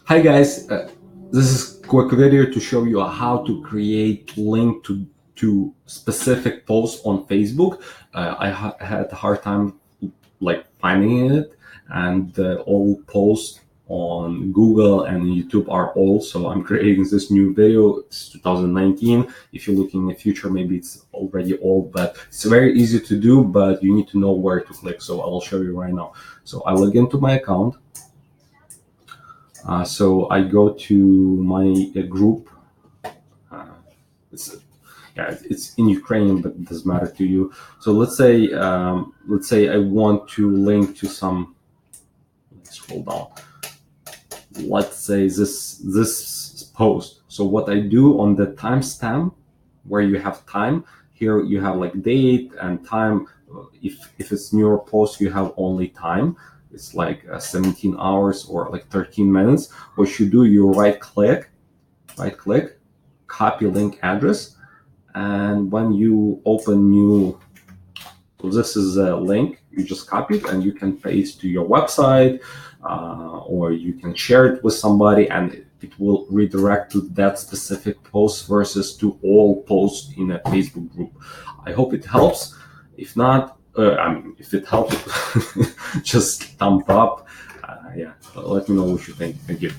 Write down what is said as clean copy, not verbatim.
Hi guys, this is quick video to show you how to create link to specific posts on Facebook. I had a hard time like finding it, and all posts on Google and YouTube are old, so I'm creating this new video. It's 2019. If you're looking in the future, maybe it's already old, but it's very easy to do, but you need to know where to click, so I'll show you right now. So I log into my account. So I go to my group. Uh, it's it's in Ukrainian, but it doesn't matter to you. So let's say I want to link to some. Let's scroll down. Let's say this post. So what I do on the timestamp, where you have time, here you have like date and time. If it's newer post, you have only time. It's like 17 hours or like 13 minutes. What you do, you right click, copy link address, and when you open new, so this is a link, you just copy it and you can paste to your website, or you can share it with somebody, and it will redirect to that specific post versus to all posts in a Facebook group. I hope it helps. If not, if it helps, just thumb up. Yeah, let me know what you think. Thank you.